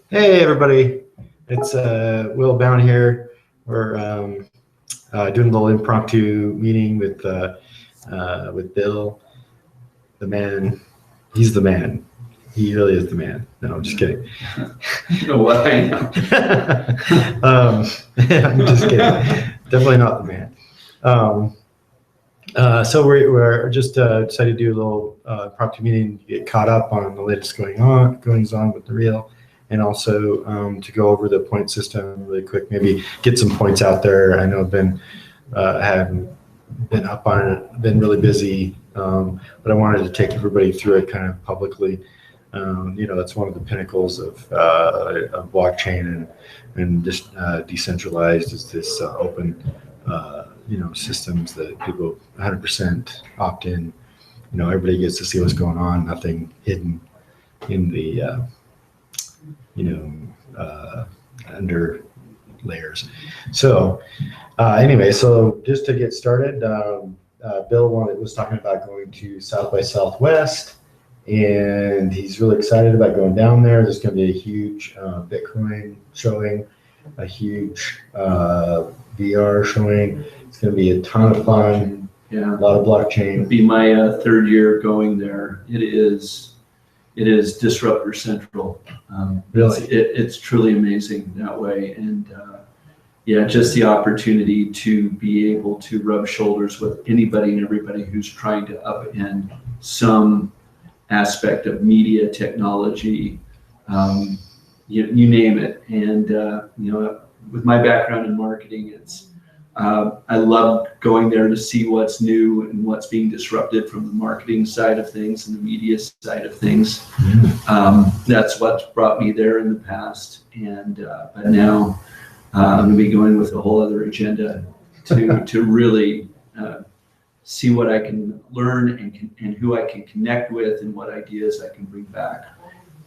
Hey everybody, it's Will Bound here. We're doing a little impromptu meeting with Bill, the man. He's the man. He really is the man. No, I'm just kidding. You know what I am. I'm just kidding. Definitely not the man. So we're just decided to do a little impromptu meeting, get caught up on the latest goings on with Neureal, and also to go over the point system really quick. Maybe get some points out there. I know I've been haven't been up on it, been really busy, but I wanted to take everybody through it kind of publicly. That's one of the pinnacles of blockchain and just decentralized is this open. Systems that people 100% opt in. Everybody gets to see what's going on, nothing hidden in the, under layers. So anyway, so just to get started, Bill was talking about going to South by Southwest, and he's really excited about going down there. There's going to be a huge Bitcoin showing, a huge VR showing. It's going to be a ton of fun. Yeah, a lot of blockchain. It'll be my third year going there. It is disruptor central. Really, it's truly amazing that way, and just the opportunity to be able to rub shoulders with anybody and everybody who's trying to upend some aspect of media technology. You name it, and with my background in marketing, I love going there to see what's new and what's being disrupted from the marketing side of things and the media side of things. That's what's brought me there in the past, but now I'm going to be going with a whole other agenda to really see what I can learn and who I can connect with and what ideas I can bring back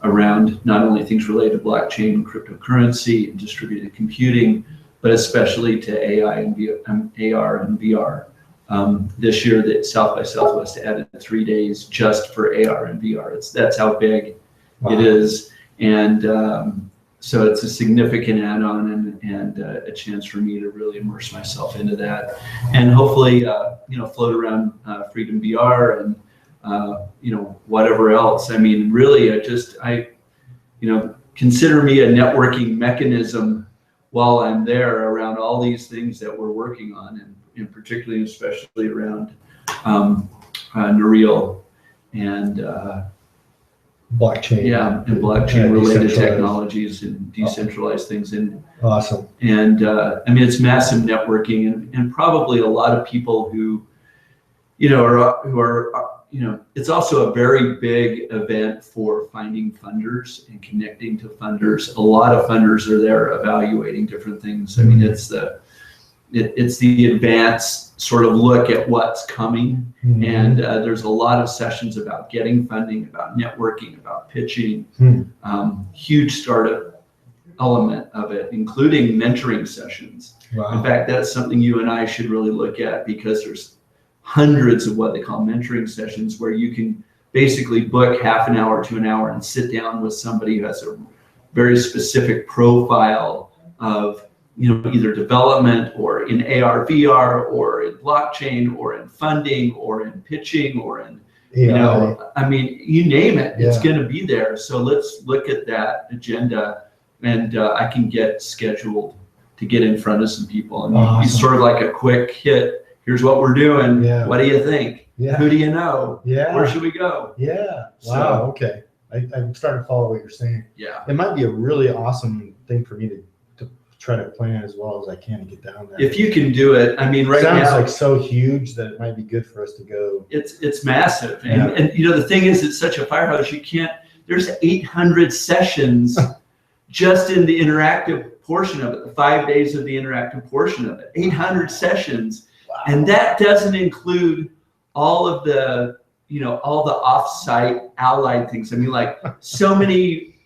around not only things related to blockchain and cryptocurrency and distributed computing, but especially to AI and AR and VR. This year, the South by Southwest added 3 days just for AR and VR. That's how big it is, and so it's a significant add-on and a chance for me to really immerse myself into that, and hopefully, float around Freedom VR and whatever else. I mean, really, I consider me a networking mechanism while I'm there around all these things that we're working on, and particularly, especially around Neureal and blockchain. Yeah, and blockchain related technologies and decentralized things. And awesome. And it's massive networking, and probably a lot of people who are it's also a very big event for finding funders and connecting to funders. A lot of funders are there evaluating different things. I mean, it's the advanced sort of look at what's coming. And there's a lot of sessions about getting funding, about networking, about pitching, huge startup element of it, including mentoring sessions. Wow. In fact, that's something you and I should really look at, because there's hundreds of what they call mentoring sessions where you can basically book half an hour to an hour and sit down with somebody who has a very specific profile of either development or in AR, VR, or in blockchain, or in funding, or in pitching, or in I mean, you name it, it's going to be there. So let's look at that agenda, and I can get scheduled to get in front of some people, and be sort of like a quick hit. Here's what we're doing. Yeah. What do you think? Yeah. Who do you know? Yeah. Where should we go? Yeah. Wow. Okay. I'm starting to follow what you're saying. Yeah. It might be a really awesome thing for me to try to plan as well as I can to get down there. If you can do it, I mean, right now. It sounds like so huge that it might be good for us to go. It's massive. And the thing is, it's such a firehouse. There's 800 sessions just in the interactive portion of it, the 5 days of the interactive portion of it, 800 sessions. Wow. And that doesn't include all of the, all the off-site allied things. I mean, like so many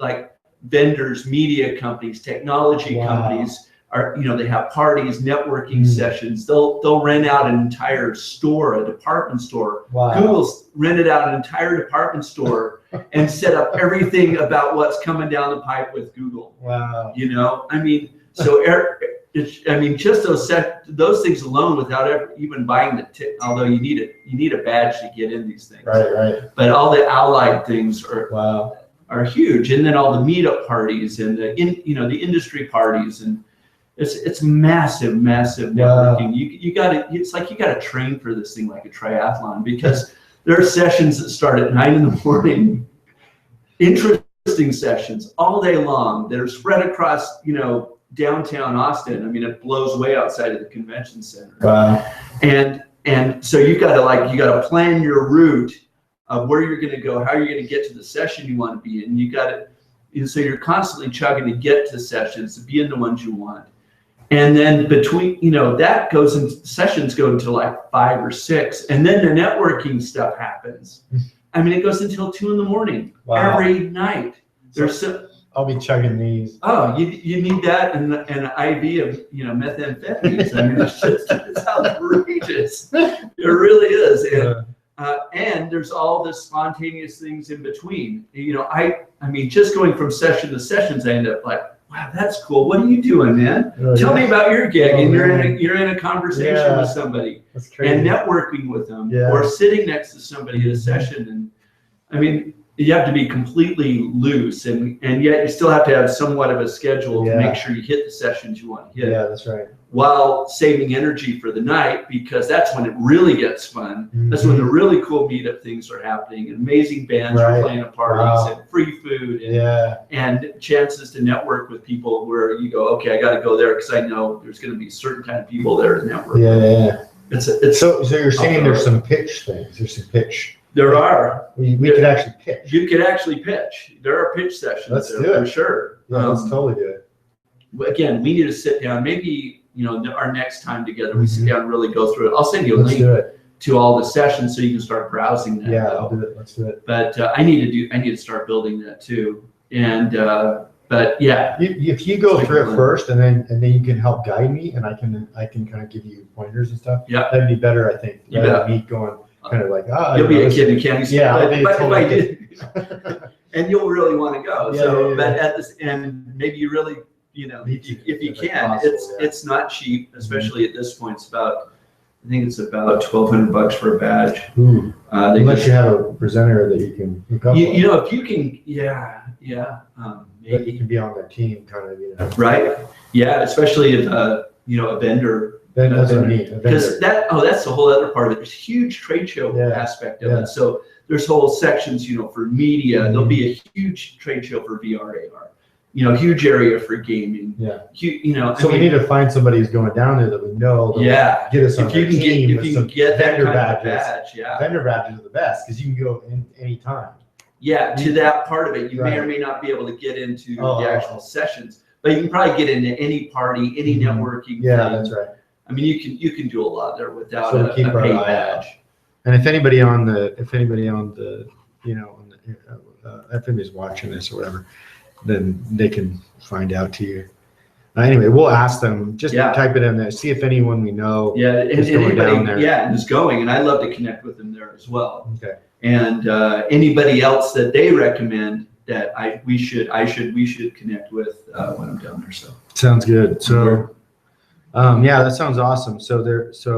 vendors, media companies, technology companies are, they have parties, networking sessions. They'll rent out an entire store, a department store. Wow. Google's rented out an entire department store and set up everything about what's coming down the pipe with Google. Wow. You know, I mean, so I mean, just those things alone, without ever even buying the although you need a badge to get in these things. Right. But all the allied things are Wow. are huge, and then all the meetup parties and the industry parties, and it's massive networking. Wow. It's like you gotta train for this thing like a triathlon, because there are sessions that start at 9 in the morning, interesting sessions all day long that are spread across downtown Austin. I mean, it blows way outside of the convention center. Wow. And so you gotta plan your route of where you're gonna go, how you're gonna get to the session you want to be in. So you're constantly chugging to get to sessions, to be in the ones you want. And then between, that goes in, sessions go until like 5 or 6, and then the networking stuff happens. I mean, it goes until 2 in the morning. Wow. Every night. I'll be chugging these. Oh, you need that and an IV of methamphetamines. I mean, it's outrageous. It really is. And there's all the spontaneous things in between. I mean, just going from session to sessions, I end up like, wow, that's cool. What are you doing, man? Tell me about your gig. And you're in a conversation with somebody and networking with them, or sitting next to somebody at a session. And I mean, you have to be completely loose, and yet you still have to have somewhat of a schedule to make sure you hit the sessions you want to hit. Yeah, that's right. While saving energy for the night, because that's when it really gets fun. Mm-hmm. That's when the really cool meetup things are happening, and amazing bands are playing at parties, and free food, and chances to network with people where you go, okay, I got to go there because I know there's going to be certain kind of people there to network. Yeah. It's so you're saying there's some pitch things. There's some pitch. There are. We could actually pitch. You could actually pitch. There are pitch sessions. Let's do it. For sure. Yeah, let's totally do it. Again, we need to sit down. Maybe our next time together, we sit down and really go through it. I'll send you a link to all the sessions so you can start browsing that. Yeah, I'll do it. Let's do it. But I need to start building that too. And but yeah, if you go through it first, and then you can help guide me, and I can kind of give you pointers and stuff. Yeah, that'd be better, I think. Rather than me going kind of like, you'll be a kid in candy store. Yeah, I'll be a total kid. And you'll really want to go. Yeah, but at this, and maybe you really, if you can, it's not cheap, especially at this point. I think it's about $1,200 for a badge. Unless you have a presenter that you can hook up with. If you can, maybe you can be on their team, kind of, Right. Yeah, especially if a vendor. That's what I mean. Because that's the whole other part of it. There's a huge trade show aspect of it. So there's whole sections, for media. There'll be a huge trade show for VR, AR. Huge area for gaming. Yeah. So we need to find somebody who's going down there that we know. That get us on their team. If you can get that vendor kind badges. Vendor badges are the best because you can go in any time. Yeah, to that part of it, you may or may not be able to get into the actual sessions, but you can probably get into any party, any networking. Yeah, that's right. I mean, you can do a lot there without a paid badge. And if anybody on the if anybody's watching this or whatever, then they can find out to you. Anyway, we'll ask them. Just type it in there. See if anyone we know is going down there. Yeah, and is going, and I'd love to connect with them there as well. Okay. And anybody else that they recommend that we should connect with when I'm down there. So sounds good. So. That sounds awesome. So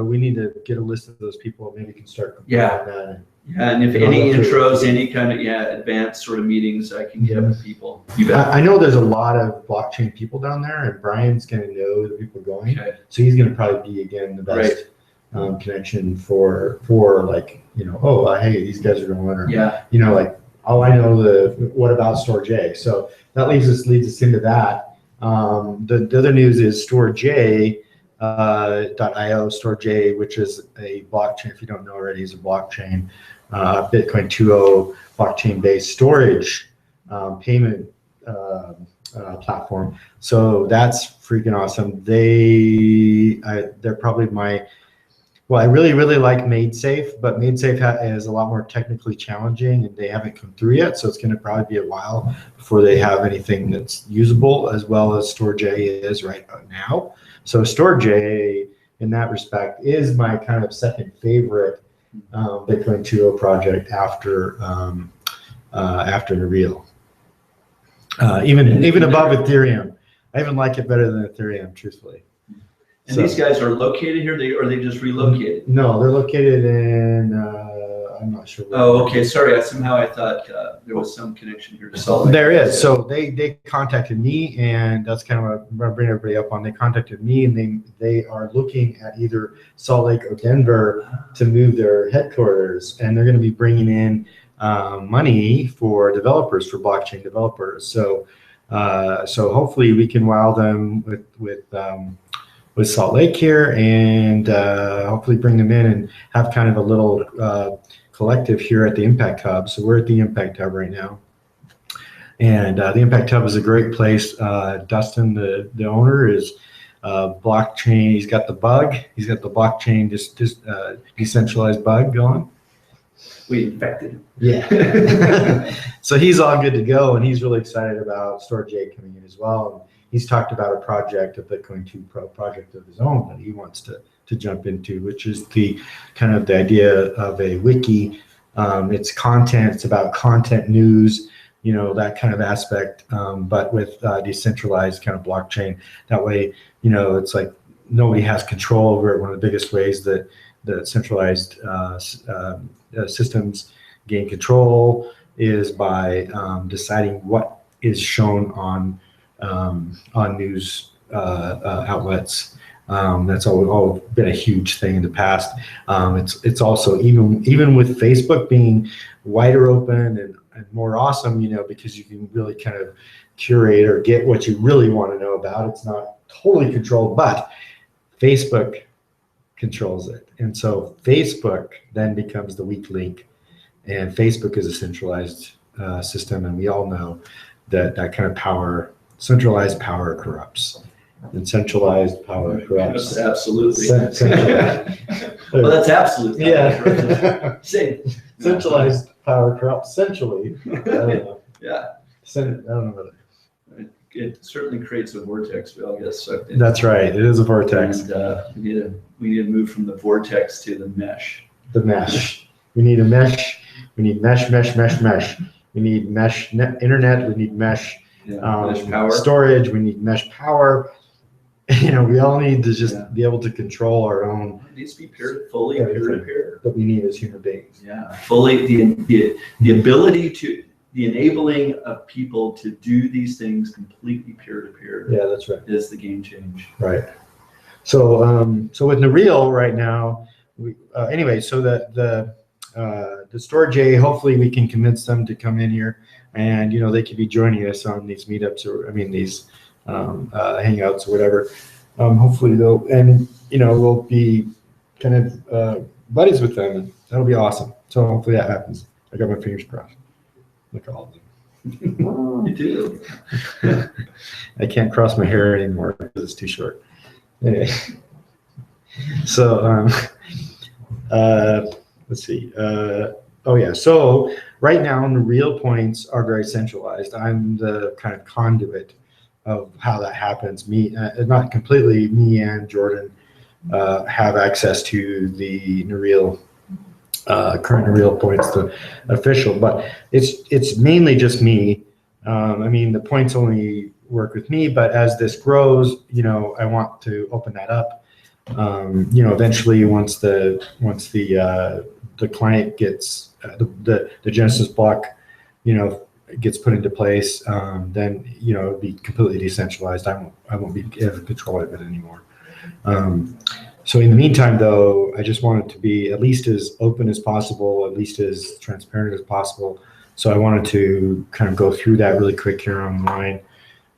we need to get a list of those people. Maybe we can start. That and if any intros, any kind of advanced sort of meetings, I can get with people. I know there's a lot of blockchain people down there, and Brian's going to know the people going. Okay. So he's going to probably be the best connection for like hey, these guys are going, or like I know what about Store J. So that leads us into that. The other news is StoreJ. .io, StoreJ, which is a blockchain. If you don't know already, is a blockchain, Bitcoin 2.0 blockchain-based storage payment platform. So that's freaking awesome. They're probably I really like MadeSafe, but MadeSafe is a lot more technically challenging, and they haven't come through yet. So it's going to probably be a while before they have anything that's usable, as well as StoreJ is right now. So StoreJ, in that respect, is my kind of second favorite Bitcoin 2.0 project after after Neureal. Even above Ethereum. I even like it better than Ethereum, truthfully. And these guys are located here, or they just relocated? No, they're located in, I'm not sure. Oh, okay, sorry, somehow I thought there was some connection here to Salt Lake. There is. So they contacted me, and that's kind of what I'm bringing everybody up on. They contacted me, and they are looking at either Salt Lake or Denver to move their headquarters, and they're going to be bringing in money for developers, for blockchain developers. So hopefully we can wow them with Salt Lake here, and hopefully bring them in and have kind of a little collective here at the Impact Hub. So we're at the Impact Hub right now, and the Impact Hub is a great place. Dustin, the owner, is blockchain. He's got the bug. He's got the blockchain decentralized bug going. We infected him. Yeah. So he's all good to go, and he's really excited about Storage coming in as well. He's talked about a project, a Bitcoin 2 Pro project of his own that he wants to jump into, which is the kind of the idea of a wiki. It's content, it's about content news, that kind of aspect, but with decentralized kind of blockchain. That way, it's like nobody has control over it. One of the biggest ways that the centralized systems gain control is by deciding what is shown on news outlets. That's all been a huge thing in the past. It's also even with Facebook being wider open and more awesome, because you can really kind of curate or get what you really want to know about. It's not totally controlled, but Facebook controls it. And so Facebook then becomes the weak link, and Facebook is a centralized system, and we all know that kind of power, centralized power corrupts. And centralized power corrupts. That's absolutely. Well, that's absolutely. Yeah. Same. Centralized power corrupts centrally. I don't know. Yeah. I don't know. It certainly creates a vortex. We all get sucked in. That's right. It is a vortex. And we need to move from the vortex to the mesh. The mesh. We need a mesh. We need mesh. We need mesh internet. We need mesh. Mesh power. Storage. We need mesh power. We all need to just be able to control our own. It needs to be fully peer-to-peer. That we need as human beings. Yeah, fully the ability to, the enabling of people to do these things completely peer-to-peer. Yeah, that's right. Is the game change. Right. So with Neureal right now, so that the Storage, hopefully we can convince them to come in here, and they could be joining us on these meetups, or these hangouts or whatever. Hopefully we'll be kind of buddies with them, and that'll be awesome. So hopefully that happens. I got my fingers crossed. Look at all of them. You do. I can't cross my hair anymore because it's too short. Anyway. So let's see. So right now Neureal points are very centralized. I'm the kind of conduit of how that happens. Not completely, me and Jordan have access to the Neureal, current Neureal points, the official, but it's mainly just me. The points only work with me, but as this grows, I want to open that up. Eventually once the client gets the Genesis block, gets put into place, then it'll be completely decentralized. I won't be in control of it anymore. So in the meantime, though, I just want it to be at least as open as possible, at least as transparent as possible. So I wanted to kind of go through that really quick here online,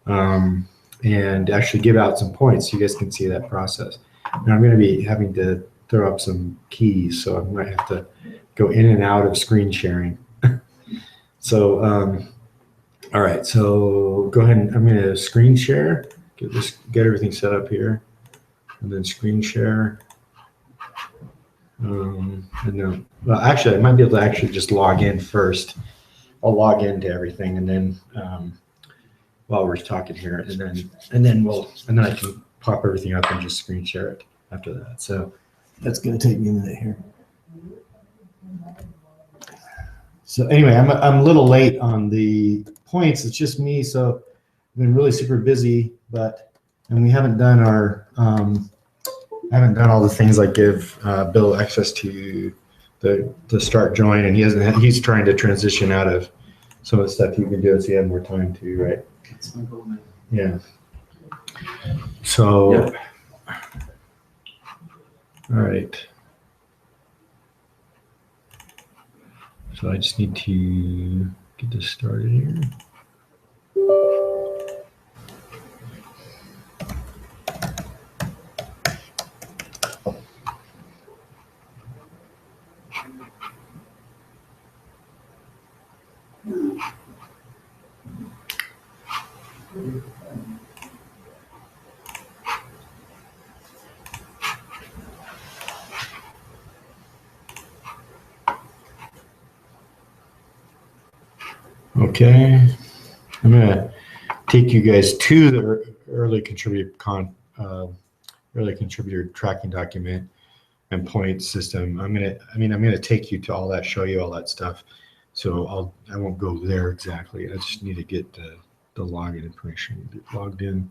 and actually give out some points so you guys can see that process. And I'm going to be having to throw up some keys, so I might have to go in and out of screen sharing. So, all right, so go ahead and I'm going to screen share, get everything set up here, and then screen share. And then, well, actually, I might be able to actually just log in first. I'll log into everything, and then while we're talking here, and then I can pop everything up and just screen share it after that. So that's going to take me a minute here. So anyway, I'm a little late on the points. It's just me, so I've been really super busy, and we haven't done I haven't done all the things like give Bill access to the start join, and he's trying to transition out of some of the stuff you've been doing, so you have more time to, right? That's my goal, man. Yeah. So, Yep. All right. So I just need to get this started here. Okay, I'm gonna take you guys to the early contributor tracking document and point system. I'm gonna take you to all that, show you all that stuff. So I won't go there exactly. I just need to get the login information, get logged in.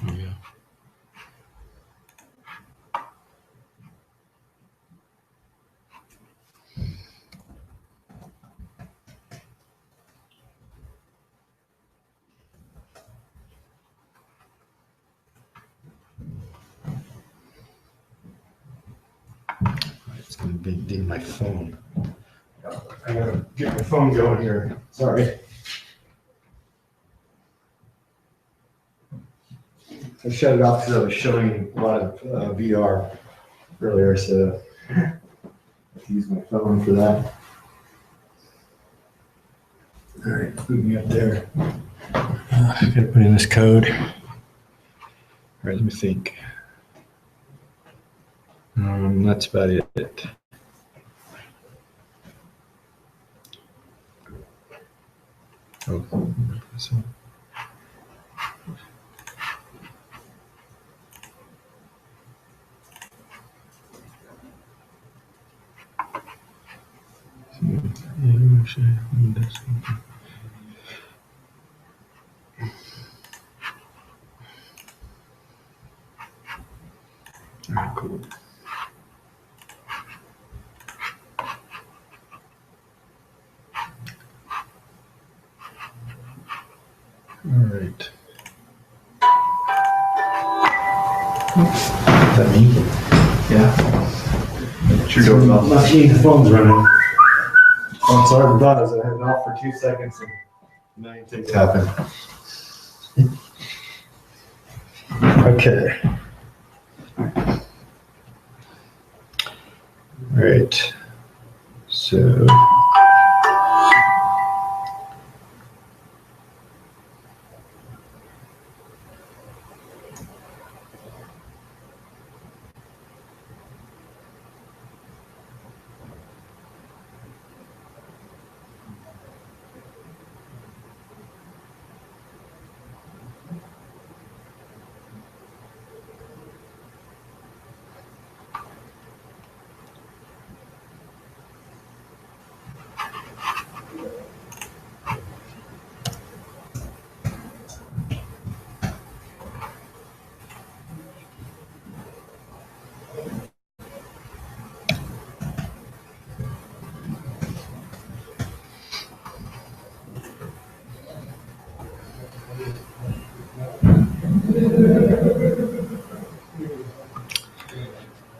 Yeah. It's gonna be in my phone. I gotta get my phone going here. Sorry. I shut it off because I was showing a lot of VR earlier, so I have to use my phone for that. All right, put me up there. I gotta put in this code. All right, let me think. That's about it. Oh, so. All right, cool. All right. Oops. Is that me? Yeah. It's your doorbell. The phone's running. I'm sorry about that. I had it off for 2 seconds and a million things happen. Okay. All right. So.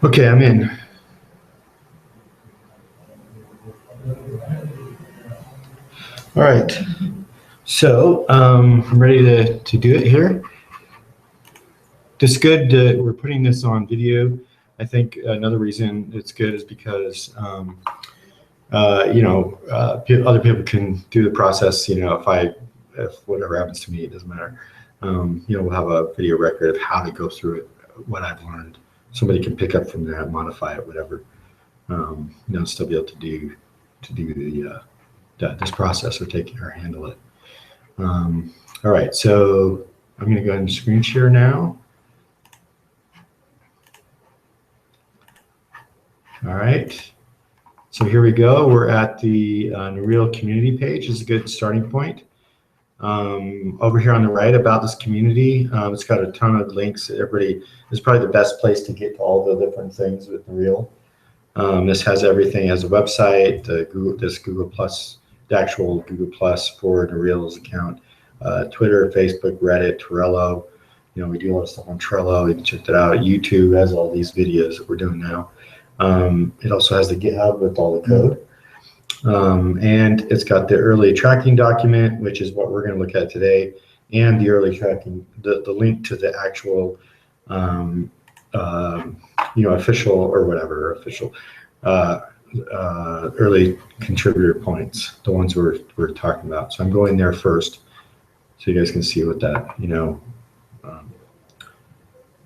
Okay, I'm in. All right. So I'm ready to do it here. It's good that we're putting this on video. I think another reason it's good is because other people can do the process. If whatever happens to me, it doesn't matter. We'll have a video record of how to go through it, what I've learned. Somebody can pick up from that, modify it, whatever. Still be able to do this process or take or handle it. All right, so I'm going to go ahead and screen share now. All right, so here we go. We're at the Neureal community page. Is a good starting point. Over here on the right about this community, it's got a ton of links. Everybody is probably the best place to get to all the different things with Neureal. This has everything as a website, Google Plus, the actual Google Plus for Neureal's account, Twitter, Facebook, Reddit, Trello. We do a lot of stuff on Trello. You can check that out. YouTube has all these videos that we're doing now. It also has the GitHub with all the code. And it's got the early tracking document, which is what we're going to look at today, and the early tracking, the link to the actual, official or whatever, official early contributor points, the ones we're talking about. So I'm going there first so you guys can see what that,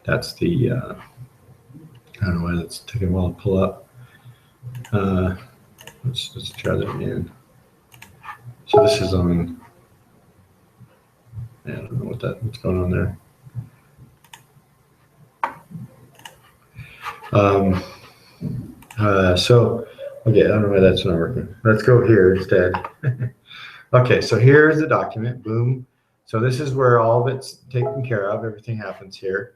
that's the, I don't know why that's taking a while to pull up. Let's try that again. So this is on, I don't know what's going on there. Okay, I don't know why that's not working. Let's go here instead. Okay, so here's the document, boom. So this is where all of it's taken care of. Everything happens here.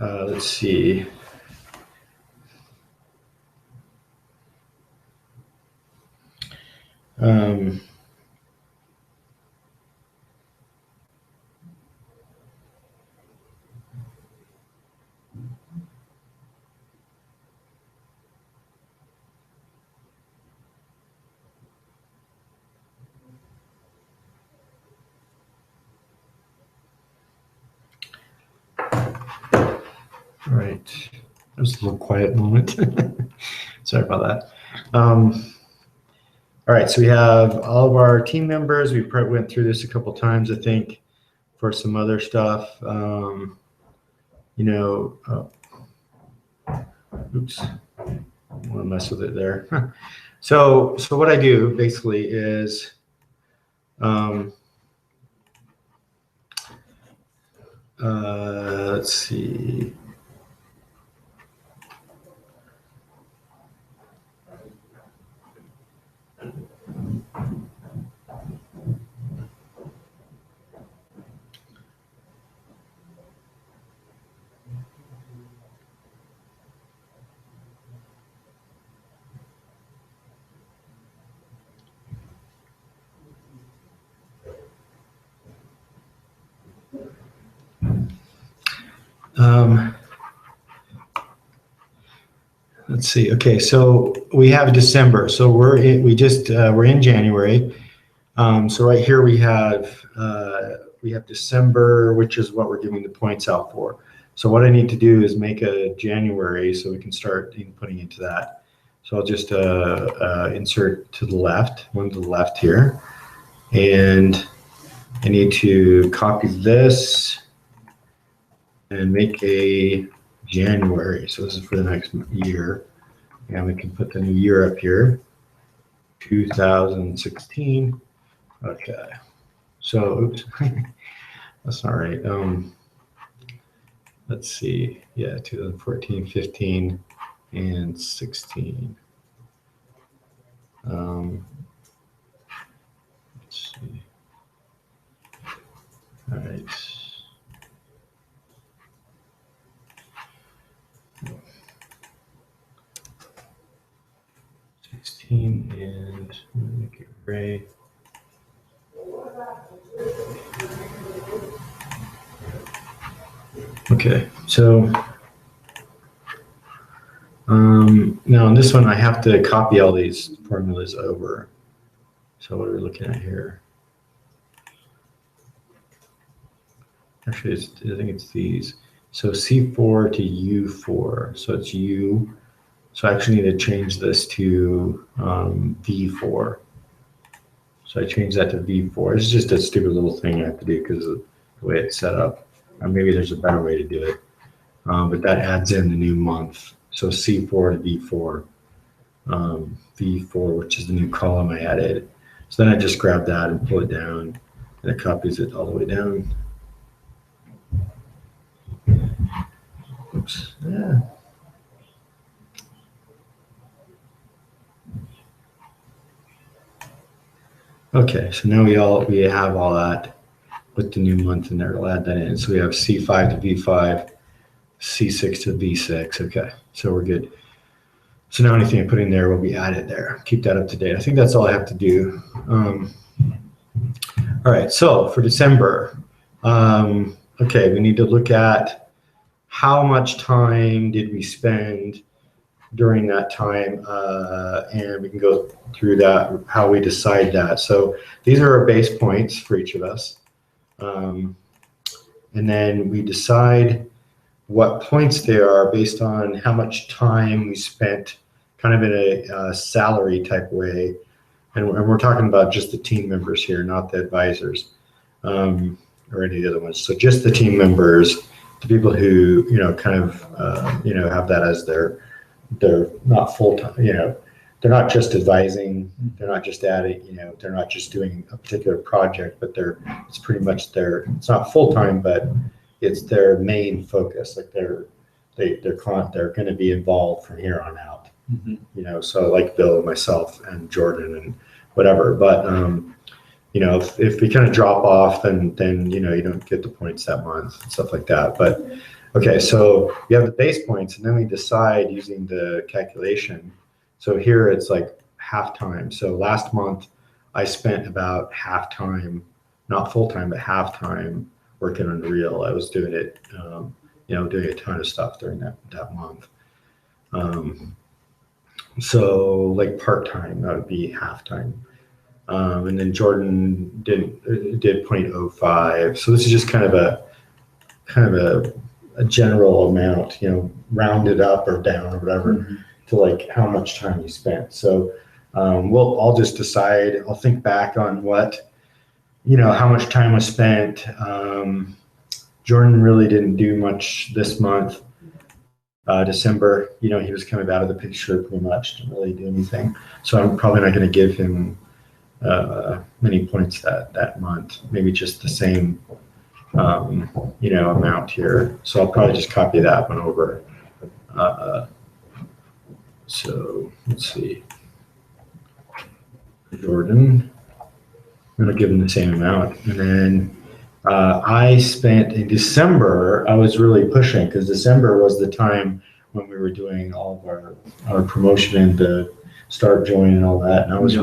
Let's see. All right, that was a little quiet moment. Sorry about that. All right, so we have all of our team members. We went through this a couple times, I think, for some other stuff. Oops, I want to mess with it there. So what I do basically is, let's see. Let's see. Okay, so we have December. So we're in January. So right here we have December, which is what we're giving the points out for. So what I need to do is make a January so we can start inputting into that. So I'll just insert to the left, one to the left here, and I need to copy this and make a January. So this is for the next year. And we can put the new year up here, 2016. Okay. So, oops, that's not right. Let's see. Yeah, 2014, 15, and 16. Let's see. All right. 16 and make it gray. Okay, so now on this one I have to copy all these formulas over. So what are we looking at here? Actually, I think it's these. So C4 to U4. So it's U. So I actually need to change this to V4. So I changed that to V4. It's just a stupid little thing I have to do because of the way it's set up. Or maybe there's a better way to do it. But that adds in the new month. So C4 to V4. V4, which is the new column I added. So then I just grab that and pull it down, and it copies it all the way down. Oops. Yeah. Okay, so now we have all that with the new month in there. We'll add that in. So we have C5 to V5, C6 to V6. Okay, so we're good. So now anything I put in there will be added there. Keep that up to date. I think that's all I have to do. All right, so for December, okay, we need to look at how much time did we spend during that time, and we can go through that, how we decide that. So these are our base points for each of us. And then we decide what points they are based on how much time we spent kind of in a salary type way. And we're talking about just the team members here, not the advisors or any of the other ones. So just the team members, the people who, kind of, have that as they're not full-time, they're not just advising, they're not just adding, they're not just doing a particular project, but it's pretty much it's not full-time, but it's their main focus. Like they're going to be involved from here on out. So like Bill and myself and Jordan and whatever. But if we kind of drop off, then you don't get the points that month and stuff like that. But okay, so you have the base points, and then we decide using the calculation. So here it's like half time. So last month I spent about half time, not full time, but half time working on Neureal. I was doing it, doing a ton of stuff during that month. So like part-time, that would be half-time. And then Jordan did 0.05. So this is just kind of a general amount, rounded up or down or whatever to like how much time you spent. So I'll just decide, I'll think back on what, how much time was spent. Jordan really didn't do much this month. December, he was kind of out of the picture pretty much, didn't really do anything. So I'm probably not going to give him many points that month, maybe just the same, amount here. So I'll probably just copy that one over. So let's see. Jordan, I'm going to give him the same amount. And then I spent in December, I was really pushing because December was the time when we were doing all of our promotion and the start join and all that. And I was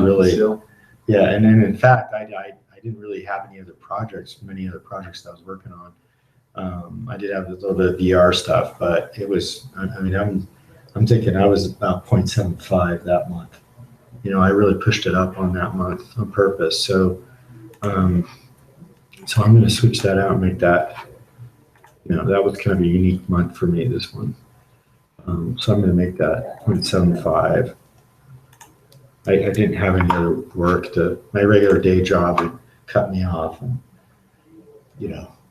yeah. And then in fact, I didn't really have many other projects that I was working on. I did have a little bit of VR stuff, but it was, I'm thinking I was about 0.75 that month. I really pushed it up on that month on purpose. So I'm going to switch that out and make that, that was kind of a unique month for me, this one. So I'm going to make that 0.75. I didn't have any other work my regular day job would cut me off. And,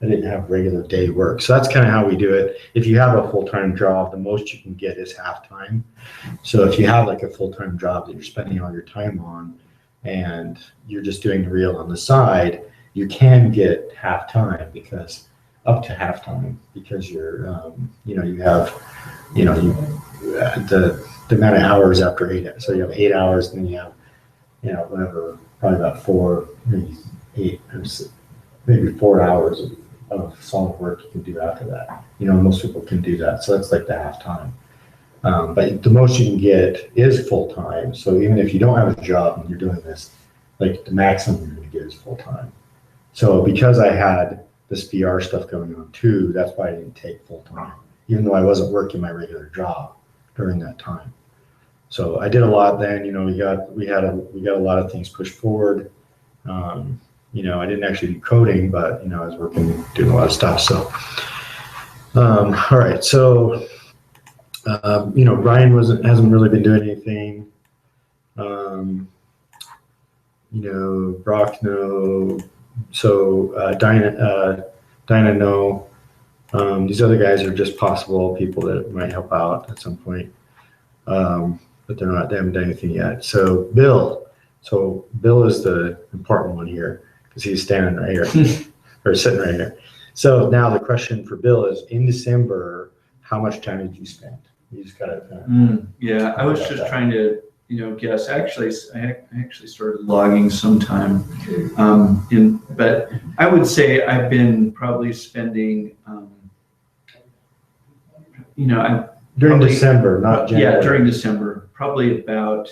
I didn't have regular day work. So that's kind of how we do it. If you have a full-time job, the most you can get is half-time. So if you have like a full-time job that you're spending all your time on and you're just doing the reel on the side, you can get half-time because up to half-time because you're, you have, the amount of hours after 8. So you have 8 hours and then you have, whatever, probably about 4, maybe 8, maybe 4 hours of solid work you can do after that. Most people can do that. So that's like the half-time. But the most you can get is full-time. So even if you don't have a job and you're doing this, like the maximum you're going to get is full-time. So because I had this VR stuff going on too, that's why I didn't take full-time, even though I wasn't working my regular job during that time. So I did a lot then. We got a lot of things pushed forward. I didn't actually do coding, but I was working, doing a lot of stuff. So All right, so Brian hasn't really been doing anything. Brock, no. So Dinah, no. These other guys are just possible people that might help out at some point, but they haven't done anything yet. So Bill is the important one here because he's standing right here or sitting right here. So now the question for Bill is: in December, how much time did you spend? You just gotta. Yeah, I was just trying to guess. Actually, I actually started logging sometime, but I would say I've been probably spending, during December, not January. Yeah, during December, probably about.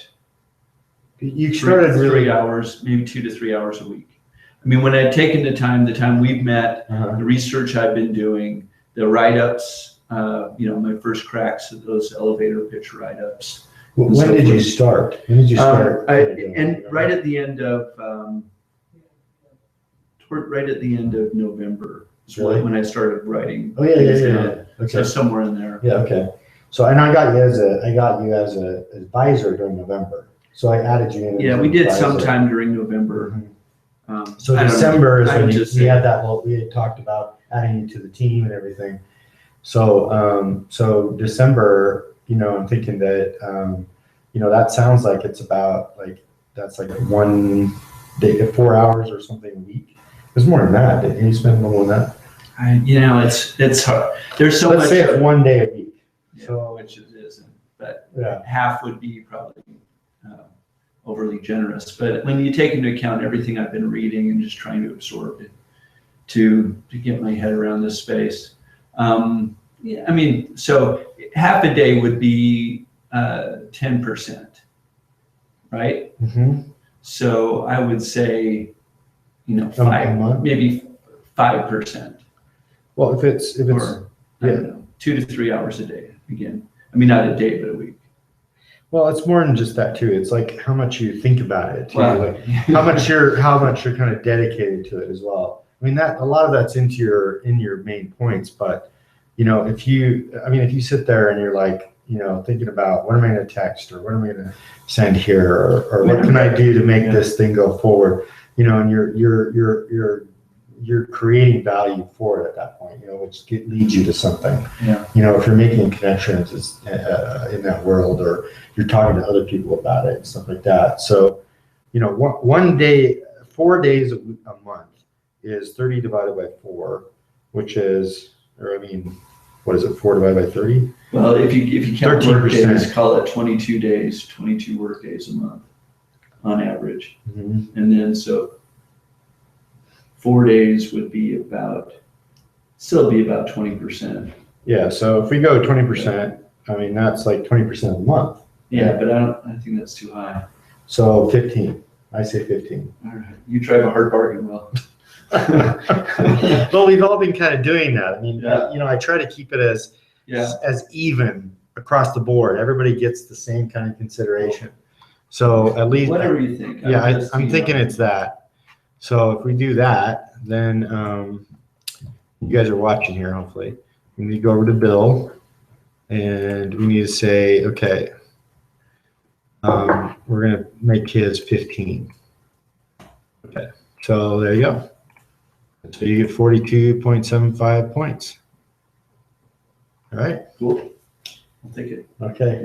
You started 3 hours, maybe 2 to 3 hours a week. I mean, when I'd taken the time we've met, the research I've been doing, the write-ups, my first cracks at those elevator pitch write-ups. When did you start? Right at the end of November is when I started writing. Oh yeah. Okay. So somewhere in there. Yeah. Okay. So and I got you as a advisor during November. So I added you in. Yeah, we did sometime during November. So December is when we had that. Well, we had talked about adding you to the team and everything. So December. I'm thinking that, that sounds like it's about that's like 1 day, 4 hours or something a week. It's more than that. Did you spend more than that? It's hard. There's so much. Let's say it's 1 day a week. Yeah, so which it isn't, but yeah. Half would be probably overly generous. But when you take into account everything I've been reading and just trying to absorb it to get my head around this space. So half a day would be 10%, right? Mm-hmm. So I would say, maybe 5%. Well, if it's I don't know, 2 to 3 hours a day. Again, not a day, but a week. Well, it's more than just that too. It's like how much you think about it too. Well, how much you're kind of dedicated to it as well. That a lot of that's in your main points, but if you sit there and you're like, thinking about what am I going to text or what am I going to send here or what can I do to make this thing go forward, and you're creating value for it at that point, which leads you to something. Yeah. If you're making connections in that world or you're talking to other people about it and stuff like that. So, 1 day, 4 days a month is 30 divided by 4, which is, what is it, 4 divided by 30? Well, if you count 13%. Work days, call it 22 days, 22 work days a month on average. Mm-hmm. And then so 4 days would be still be about 20%. Yeah, so if we go 20%, that's like 20% a month. Yeah, but I think that's too high. So 15. I say 15. All right. You drive a hard bargain, Will. Well, we've all been kind of doing that. I try to keep it as even across the board. Everybody gets the same kind of consideration. So at least whatever you think. I'm thinking it's that. So if we do that, then you guys are watching here. Hopefully, we need to go over to Bill, and we need to say, okay, we're gonna make his 15. Okay, so there you go. So you get 42.75 points. All right. Cool. I'll take it. Okay.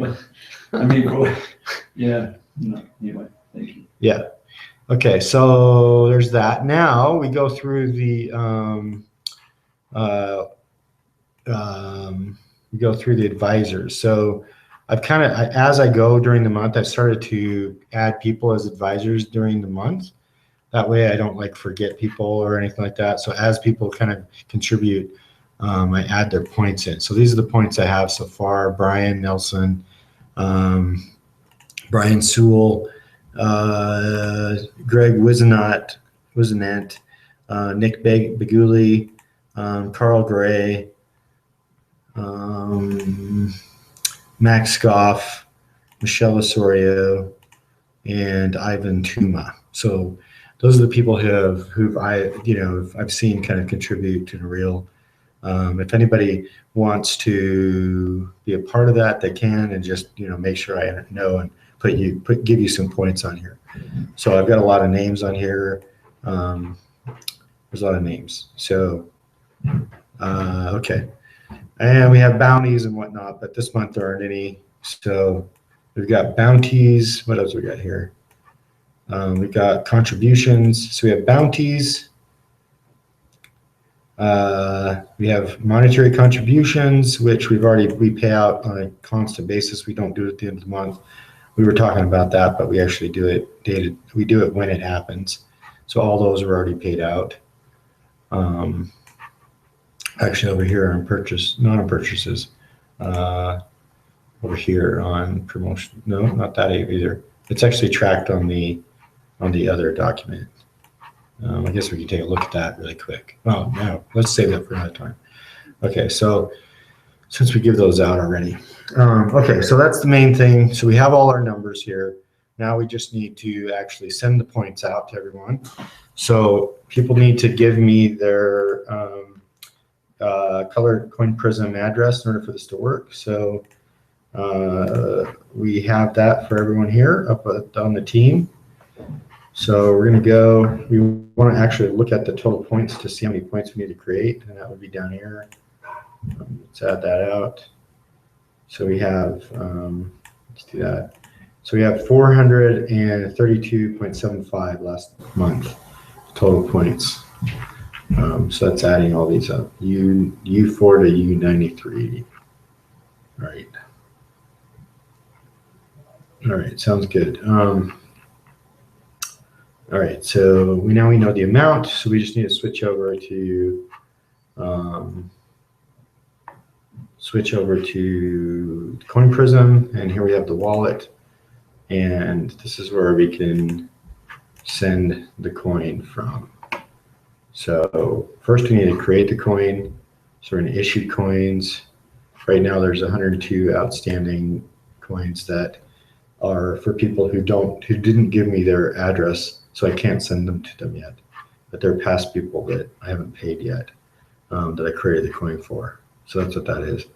Yeah. No, anyway, thank you. Yeah. Okay. So there's that. Now we go through the advisors. So as I go during the month, I've started to add people as advisors during the month. That way I don't forget people or anything like that. So as people kind of contribute, I add their points in. So these are the points I have so far: Brian Nelson, Brian Sewell, Greg Wizenant, Nick Beguli, Carl Gray, Max Goff, Michelle Osorio, and Ivan Tuma. So those are the people who I've seen kind of contribute to Neureal If anybody wants to be a part of that, they can, and just make sure I know and give you some points on here. So I've got a lot of names on here. There's a lot of names. So okay, and we have bounties and whatnot, but this month there aren't any. So we've got bounties. What else we got here? We've got contributions. So we have bounties. We have monetary contributions, which we pay out on a constant basis. We don't do it at the end of the month. We were talking about that, but we actually do it dated. We do it when it happens. So all those are already paid out. Actually, over here on not on purchases. Over here on promotion. No, not that either. It's actually tracked on the other document. I guess we can take a look at that really quick. Oh, no, let's save that for another time. Okay, so since we give those out already. Okay, so that's the main thing. So we have all our numbers here. Now we just need to actually send the points out to everyone. So people need to give me their color coin prism address in order for this to work. So we have that for everyone here up on the team. So we're going to go, we want to actually look at the total points to see how many points we need to create, and that would be down here. Let's add that out. So we have, let's do that. So we have 432.75 last month, total points. So that's adding all these up, U4 to U93. All right. All right, sounds good. All right, so now we know the amount, so we just need to switch over to Coin Prism, and here we have the wallet, and this is where we can send the coin from. So first we need to create the coin. So we're going to issue coins. Right now there's 102 outstanding coins that are for people who didn't give me their address. So I can't send them to them yet, but they're past people that I haven't paid yet, that I created the coin for. So that's what that is.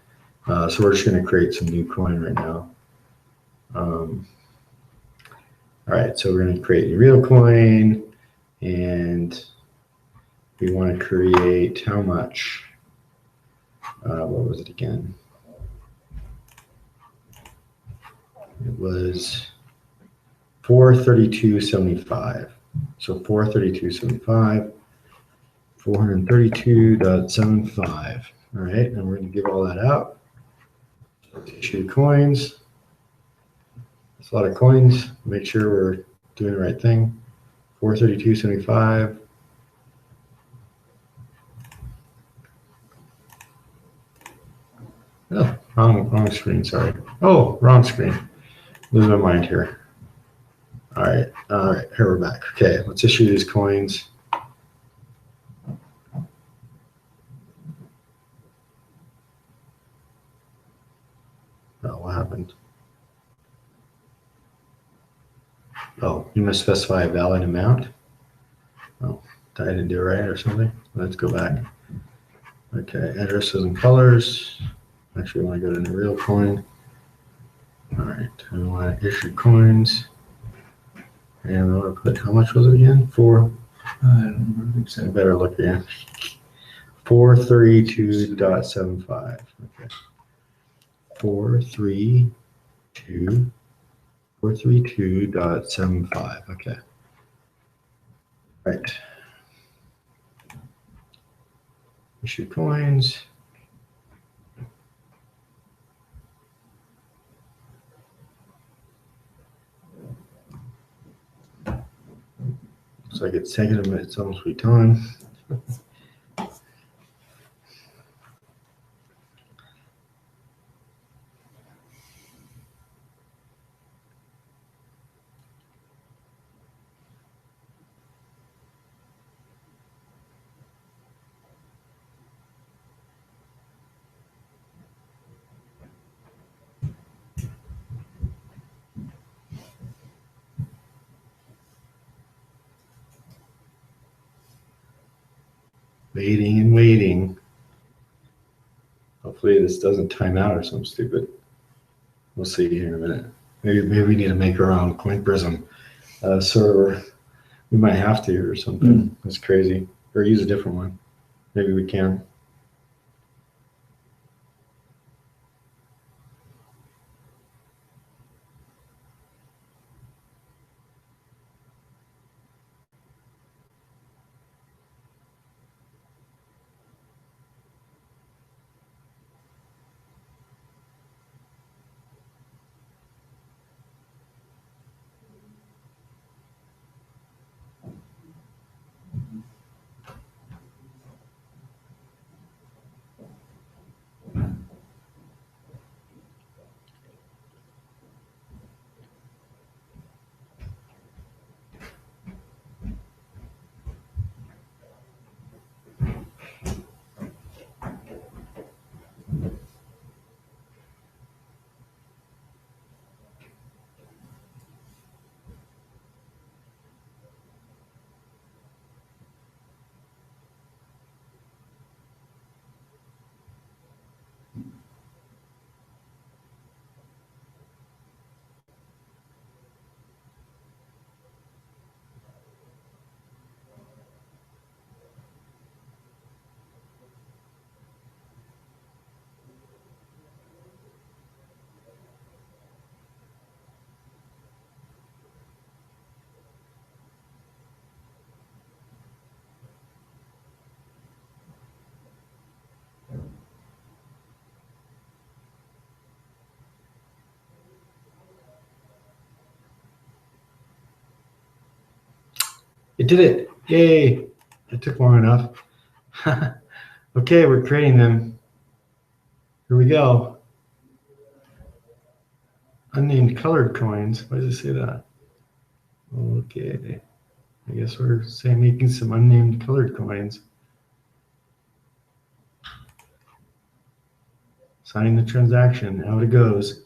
So we're just going to create some new coin right now. All right, so we're going to create a real coin, and we want to create how much? What was it again? It was 432.75. So 432.75, 432.75. All right, and we're going to give all that out. Issue coins. That's a lot of coins. Make sure we're doing the right thing. 432.75. Oh, wrong screen. Sorry. Oh, wrong screen. Losing my mind here. All right, here we're back. Okay, let's issue these coins. Oh, what happened? Oh, you must specify a valid amount. Oh, I didn't do it right or something. Let's go back. Okay, addresses and colors. Actually, I want to go to the real coin. All right, I want to issue coins. And I want to put, how much was it again? I don't remember exactly. I better look again. 432.75. Okay. 432.75. Okay. Right. Issue coins. Looks like it's taking a minute. It's almost sweet time. Waiting and waiting. Hopefully this doesn't time out or something stupid. We'll see here in a minute. Maybe we need to make our own Coin Prism server. We might have to or something. That's crazy. Or use a different one. Maybe we can. It did it. Yay. It took long enough. Okay, we're creating them. Here we go. Unnamed colored coins. Why does it say that? Okay. I guess we're saying making some unnamed colored coins. Signing the transaction. How it goes.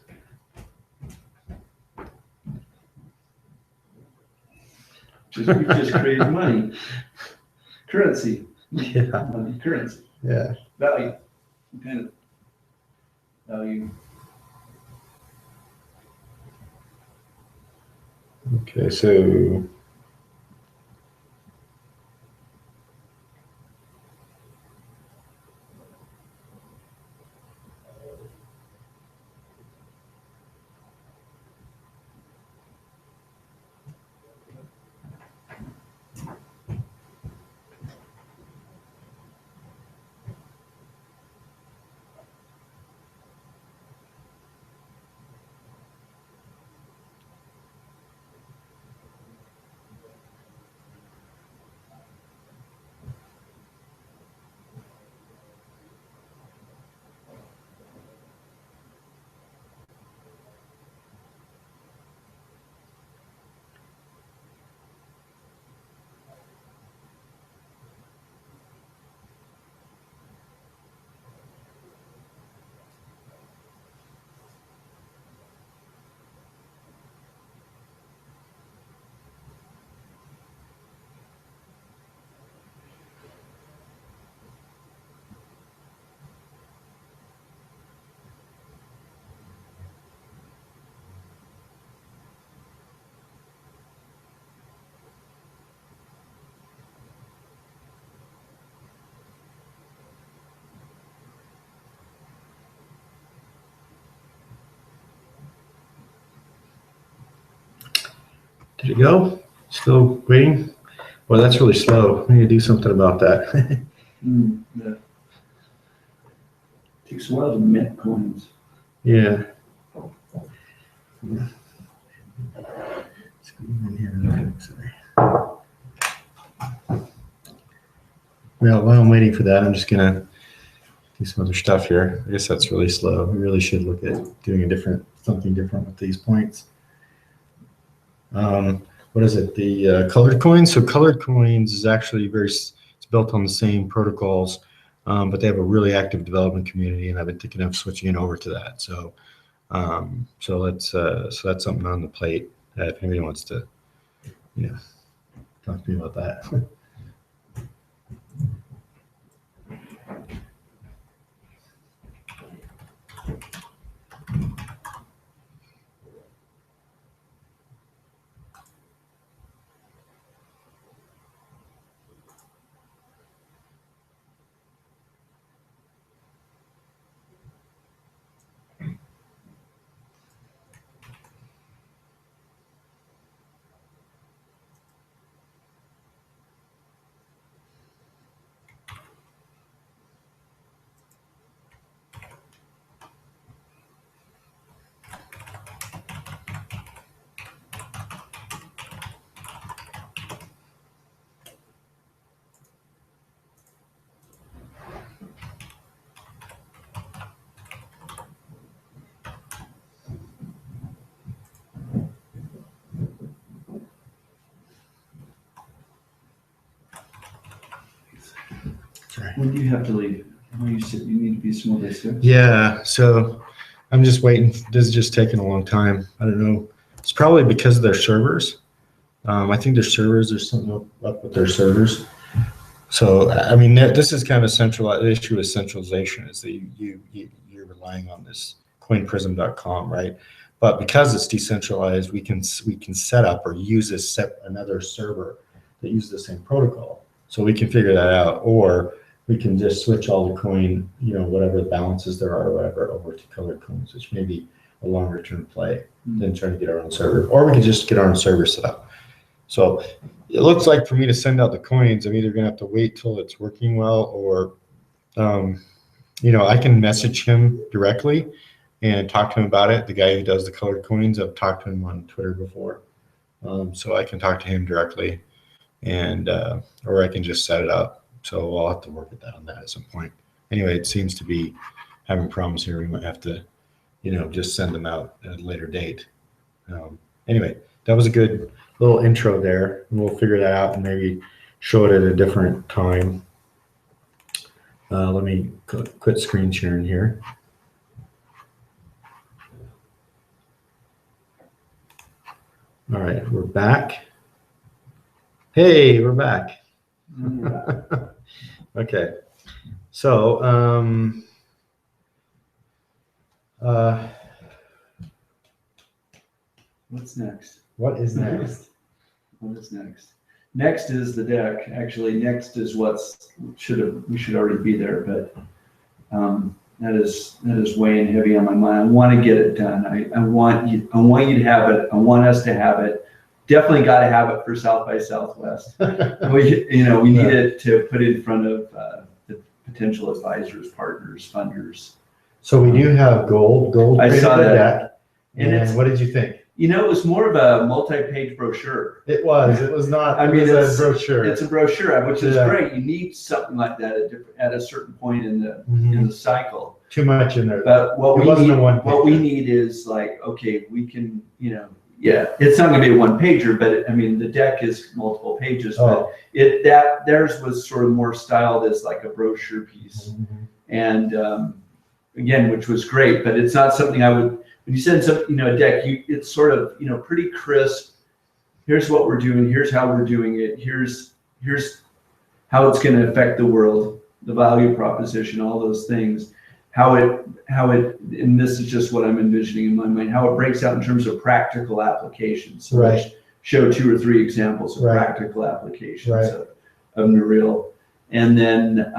We just created money. Currency. Yeah. Money, currency. Yeah. Value. Kind of value. Okay, so did it go? Still waiting? Well, that's really slow. We need to do something about that. Yeah. Takes a while to mint coins. Yeah. Let's go in here real quick, sorry. Well, while I'm waiting for that, I'm just gonna do some other stuff here. I guess that's really slow. We really should look at doing something different with these points. What is it? The colored coins. So colored coins is actually it's built on the same protocols, but they have a really active development community, and I've been thinking of switching it over to that. So, so that's something on the plate. If anybody wants to, talk to me about that. When do you have to leave? Oh, you said you need to be small by 6. Yeah, so I'm just waiting. This is just taking a long time. I don't know. It's probably because of their servers. I think their servers, there's something up with their servers. So, I mean, this is kind of a central issue with centralization is that you're relying on this coinprism.com, right? But because it's decentralized, we can set up or use another server that uses the same protocol. So we can figure that out, or we can just switch all the coin, whatever balances there are, or whatever, over to colored coins, which may be a longer term play than trying to get our own server, or we can just get our own server set up. So it looks like for me to send out the coins, I'm either going to have to wait till it's working well, or, I can message him directly and talk to him about it. The guy who does the colored coins, I've talked to him on Twitter before. So I can talk to him directly, and or I can just set it up. So I'll have to work on that at some point. Anyway, it seems to be having problems here. We might have to, just send them out at a later date. Anyway, that was a good little intro there, and we'll figure that out and maybe show it at a different time. Let me quit screen sharing here. All right, we're back. Hey, we're back. Okay, so what's next? What is next? What is next? Next is the deck. Actually, next is we should already be there, but that is weighing heavy on my mind. I want to get it done. I want you to have it. I want us to have it. Definitely got to have it for South by Southwest. We need it to put in front of the potential advisors, partners, funders. So we do have gold. I saw that. Deck. And what did you think? It was more of a multi-page brochure. It was. It was not. It's a brochure. It's a brochure, which is great. You need something like that at a certain point in the cycle. Too much in there. But what we need is like, okay, we can, it's not going to be a one pager, but the deck is multiple pages. Oh. But theirs was sort of more styled as like a brochure piece, and again, which was great. But it's not something I would. When you send a deck, it's sort of, pretty crisp. Here's what we're doing. Here's how we're doing it. Here's how it's going to affect the world, the value proposition, all those things. How it, and this is just what I'm envisioning in my mind, how it breaks out in terms of practical applications. So right. Show 2 or 3 examples of practical applications of Neureal. And then,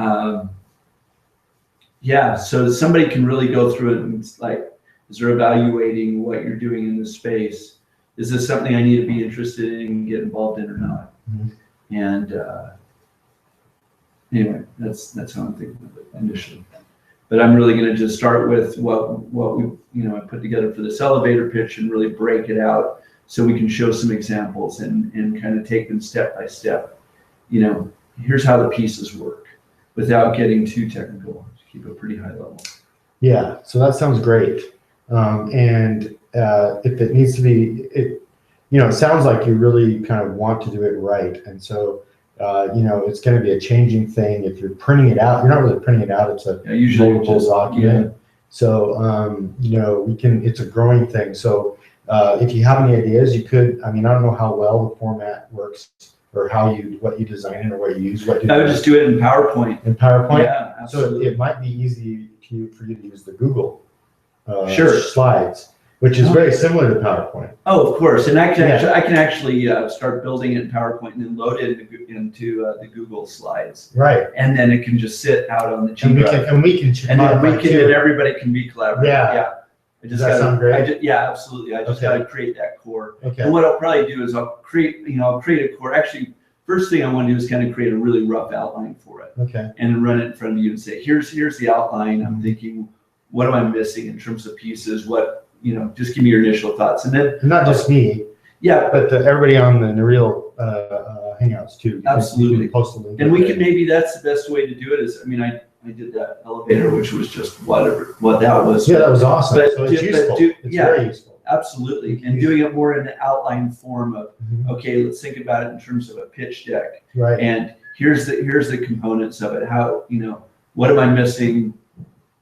so somebody can really go through it and it's like, as they're evaluating what you're doing in this space, is this something I need to be interested in and get involved in or not? And anyway, that's how I'm thinking of it initially. But I'm really going to just start with what we I put together for this elevator pitch and really break it out so we can show some examples and kind of take them step by step. Here's how the pieces work without getting too technical. Keep it pretty high level. Yeah, so that sounds great. And if it needs to be, it sounds like you really kind of want to do it right. And so, it's going to be a changing thing. If you're printing it out, you're not really printing it out. It's a multiple document. So, it's a growing thing. So, if you have any ideas, you could, I don't know how well the format works or what you design it or what you use. I would just do it in PowerPoint. In PowerPoint? Yeah, absolutely. So it might be easy for you to use the Google slides, which is very similar to PowerPoint. Oh, of course, and I can actually start building it in PowerPoint and then load it into the Google Slides. Right. And then it can just sit out on the G drive. And everybody can be collaborative. Yeah. Does that sound great? Yeah, absolutely. I just got to create that core. Okay. And what I'll probably do is I'll create a core. Actually, first thing I want to do is kind of create a really rough outline for it. Okay. And then run it in front of you and say, here's the outline. I'm thinking, what am I missing in terms of pieces? Just give me your initial thoughts. And then not just me. Yeah. But everybody on the Neureal Hangouts too. Absolutely. You can post a link. And maybe that's the best way to do it is, I did that elevator, which was just what that was. Yeah, that was awesome. But, so it's useful. It's very useful. Absolutely. And doing it more in the outline form of, okay, let's think about it in terms of a pitch deck. Right. And here's the components of it. How, what am I missing?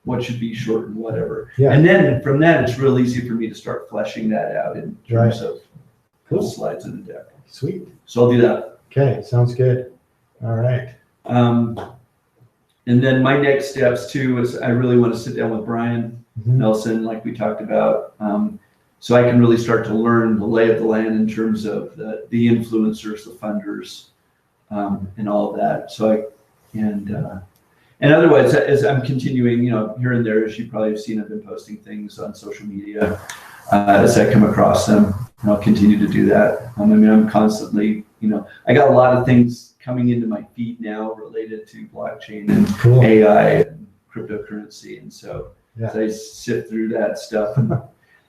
What should be shortened, whatever. Yeah. And then from that, it's real easy for me to start fleshing that out in terms of those slides in the deck. Sweet. So I'll do that. Okay, sounds good. All right. And then my next steps too is I really want to sit down with Brian Nelson, like we talked about, so I can really start to learn the lay of the land in terms of the influencers, the funders, and all of that. So and otherwise, as I'm continuing, here and there, as you probably have seen, I've been posting things on social media as I come across them, and I'll continue to do that. I'm constantly, I got a lot of things coming into my feed now related to blockchain and AI and cryptocurrency, and so as I sift through that stuff. In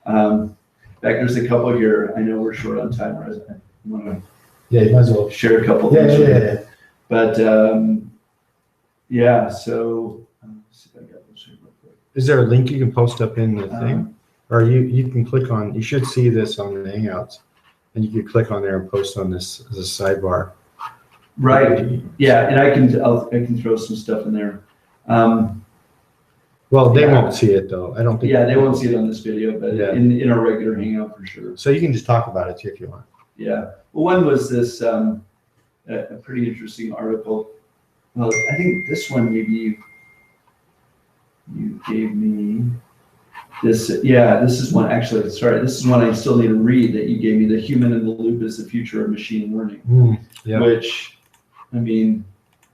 fact, there's a couple here. I know we're short on time. I want to you might as well share a couple things. Yeah. But so let's see if I got those here real quick. Is there a link you can post up in the thing? Or you can click on, you should see this on the Hangouts, and you can click on there and post on this as a sidebar. Right. Yeah, and I can throw some stuff in there. Well, they won't see it though. I don't think. Yeah, they won't see it on this video, but in our regular Hangout for sure. So you can just talk about it too if you want. Yeah. Well, one was this a pretty interesting article. Well, I think this one maybe you gave me this. Yeah, this is one actually. Sorry, this is one I still need to read that you gave me. The human in the loop is the future of machine learning. Which, I mean,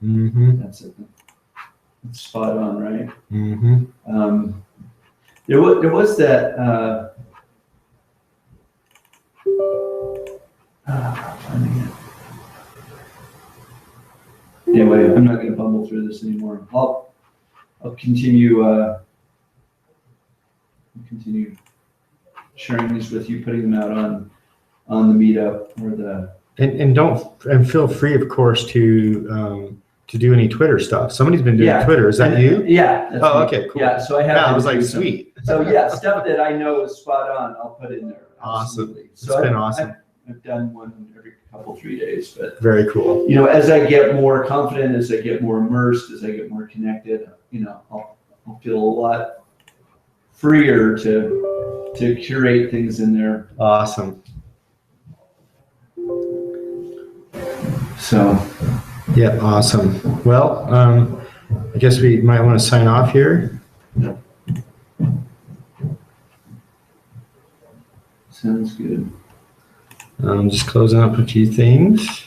that's it. It's spot on, right? There was that. Anyway, I'm not going to bumble through this anymore. I'll continue sharing these with you, putting them out on the meetup or the. And feel free, of course, to do any Twitter stuff. Somebody's been doing Twitter. Is that you? Yeah. Oh, okay, cool. Yeah, so I have. I was like, sweet. So stuff that I know is spot on, I'll put in there. Absolutely. Awesome. So it's been awesome. I've done one every couple, 3 days, but very cool. As I get more confident, as I get more immersed, as I get more connected, I'll feel a lot freer to curate things in there. Awesome. So. Yeah, awesome. Well, I guess we might want to sign off here. Sounds good. Just closing up a few things.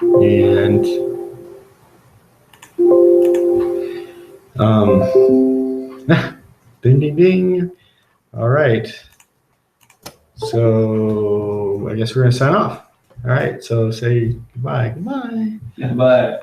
And ding, ding, ding. All right. So I guess we're going to sign off. All right. So say goodbye. Goodbye. Goodbye.